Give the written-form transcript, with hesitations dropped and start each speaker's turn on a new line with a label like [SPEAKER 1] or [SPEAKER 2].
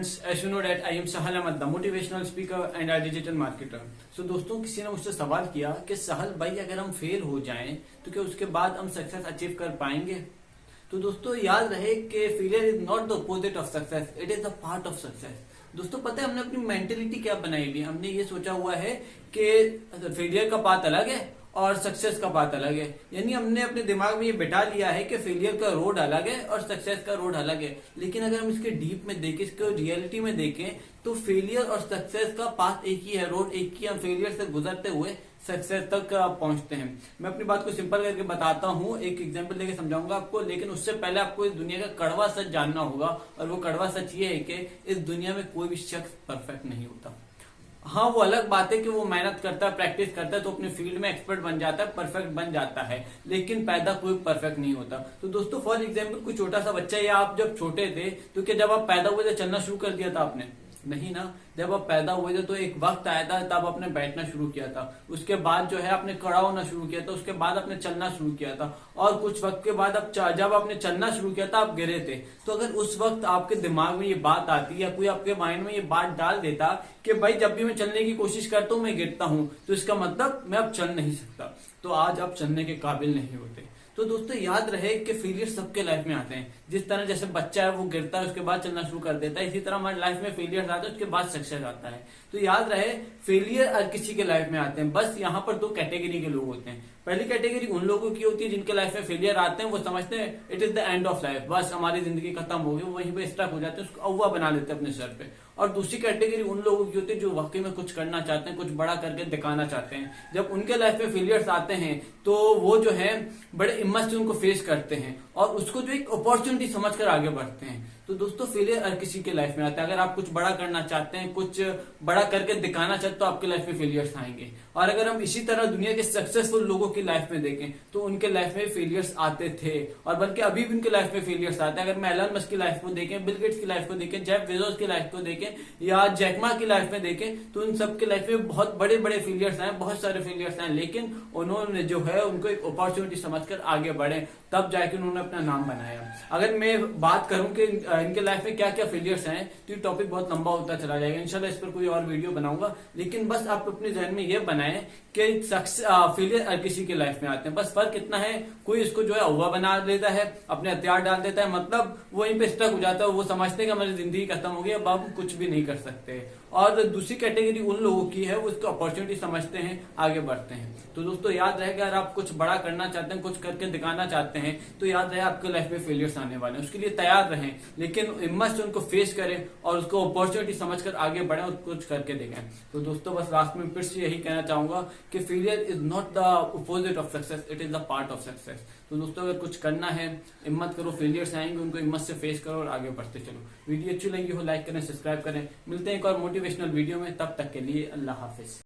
[SPEAKER 1] friends, as you know that I am Sahal Ahmed, the motivational speaker and a digital marketer. So दोस्तों किसी ने मुझसे सवाल किया कि सहल भाई अगर हम फेल हो जाएं तो क्या उसके बाद हम सक्सेस अचीव कर पाएंगे। तो दोस्तों याद रहे कि failure is not the opposite of success, it is the part of success. दोस्तों पता है हमने अपनी मेंटेलिटी क्या बनाई हुई है, हमने ये सोचा हुआ है कि फेलियर का पाथ अलग है और सक्सेस का बात अलग है। यानी हमने अपने दिमाग में ये बिठा लिया है कि फेलियर का रोड अलग है और सक्सेस का रोड अलग है। लेकिन अगर हम इसके डीप में देखें, इसको रियलिटी में देखें, तो फेलियर और सक्सेस का पाथ एक ही है, रोड एक ही। हम फेलियर से गुजरते हुए सक्सेस तक पहुंचते हैं। मैं अपनी बात को सिंपल करके बताता हूँ, एक एग्जांपल लेके समझाऊंगा आपको। लेकिन उससे पहले आपको इस दुनिया का कड़वा सच जानना होगा, और वो कड़वा सच ये है कि इस दुनिया में कोई भी शख्स परफेक्ट नहीं होता। हाँ, वो अलग बात है कि वो मेहनत करता है, प्रैक्टिस करता है, तो अपने फील्ड में एक्सपर्ट बन जाता है, परफेक्ट बन जाता है। लेकिन पैदा कोई परफेक्ट नहीं होता। तो दोस्तों फॉर एग्जांपल कोई छोटा सा बच्चा, या आप जब छोटे थे तो क्या जब आप पैदा हुए थे चलना शुरू कर दिया था आपने? नहीं ना। जब आप पैदा हुए थे तो एक वक्त आया था तब आपने बैठना शुरू किया था, उसके बाद जो है आपने खड़ा होना शुरू किया था, उसके बाद आपने चलना शुरू किया था, और कुछ वक्त के बाद जब आपने चलना शुरू किया था आप गिरे थे। तो अगर उस वक्त आपके दिमाग में ये बात आती, या कोई आपके माइंड में ये बात डाल देता कि भाई जब भी मैं चलने की कोशिश करता हूं मैं गिरता हूं, तो इसका मतलब मैं अब चल नहीं सकता, तो आज आप चलने के काबिल नहीं होते। तो दोस्तों याद रहे कि फेलियर सबके लाइफ में आते हैं। जिस तरह जैसे बच्चा है वो गिरता है, उसके बाद चलना शुरू कर देता है, इसी तरह हमारे लाइफ में फेलियर आता है, उसके बाद सक्सेस आता है। तो याद रहे फेलियर हर किसी के लाइफ में आते हैं। बस यहाँ पर दो कैटेगरी के लोग होते हैं। पहली कैटेगरी उन लोगों की होती है जिनके लाइफ में फेलियर आते हैं, वो समझते हैं it is the end of life, बस हमारी जिंदगी खत्म हो गई, वो वहीं पे स्टक हो जाते हैं, उसको अव्वा बना लेते हैं अपने सर पे। और दूसरी कैटेगरी उन लोगों की होती है जो वाकई में कुछ करना चाहते हैं, कुछ बड़ा करके दिखाना चाहते हैं। जब उनके लाइफ में फेलियर्स आते हैं तो वो जो है बड़े हिम्मत से उनको फेस करते हैं और उसको जो एक अपॉर्चुनिटी समझकर आगे बढ़ते हैं। तो दोस्तों फेलियर हर किसी के लाइफ में आता है। अगर आप कुछ बड़ा करना चाहते हैं, कुछ बड़ा करके दिखाना चाहते हैं, तो आपके लाइफ में फेलियर्स आएंगे। और अगर हम इसी तरह दुनिया के सक्सेसफुल लोगों की लाइफ में देखें तो उनके लाइफ में फेलियर्स आते थे, और बल्कि अभी भी उनके लाइफ में फेलियर्स आते हैं। अगर मैं एलन मस्क की लाइफ को देखें, बिल गेट्स की लाइफ को देखें, जेफ बेजोस की लाइफ को देखें, या जैक मा की लाइफ में देखें, तो उन सबके लाइफ में बहुत बड़े बड़े फेलियर्स आए, बहुत सारे फेलियर्स आए। लेकिन उन्होंने जो है उनको एक अपॉर्चुनिटी समझकर आगे बढ़े, तब जाके उन्होंने अपना नाम बनाया। अगर मैं बात करूं कि इनके लाइफ में क्या क्या फेलियर्स हैं तो ये टॉपिक बहुत लंबा होता चला जाएगा। इंशाल्लाह इस पर कोई और वीडियो बनाऊंगा। लेकिन बस आप अपने जहन में ये बनाएं कि फेलियर हर किसी के लाइफ में आते हैं। बस फर्क इतना है, कोई इसको जो है अव्वा बना देता है, अपने हथियार डाल देता है, मतलब वो वहीं पे स्टक हो जाता है, वो समझते हैं कि हमारी जिंदगी खत्म हो गई, अब हम कुछ भी नहीं कर सकते। और दूसरी कैटेगरी उन लोगों की है, वो इसको अपॉर्चुनिटी समझते हैं, आगे बढ़ते हैं। तो दोस्तों याद रहे अगर आप कुछ बड़ा करना चाहते हैं, कुछ करके दिखाना चाहते हैं, तो याद रहे आपके लाइफ में फेलियर्स आने वाले हैं। उसके लिए तैयार रहें, लेकिन हिम्मत से उनको फेस करें और उसको अपॉर्चुनिटी समझकर आगे बढ़ें और कुछ करके दिखाएं। तो दोस्तों बस लास्ट में फिर से यही कहना चाहूंगा कि failure is not the opposite of success, it is the part of success. तो दोस्तों अगर कुछ करना है, हिम्मत करो, फेलियर्स आएंगे, उनको हिम्मत से फेस करो और आगे बढ़ते चलो। वीडियो अच्छी लगी हो लाइक करें, सब्सक्राइब करें। मिलते हैं एक और मोटिवेशनल वीडियो में, तब तक के लिए अल्लाह हाफिज।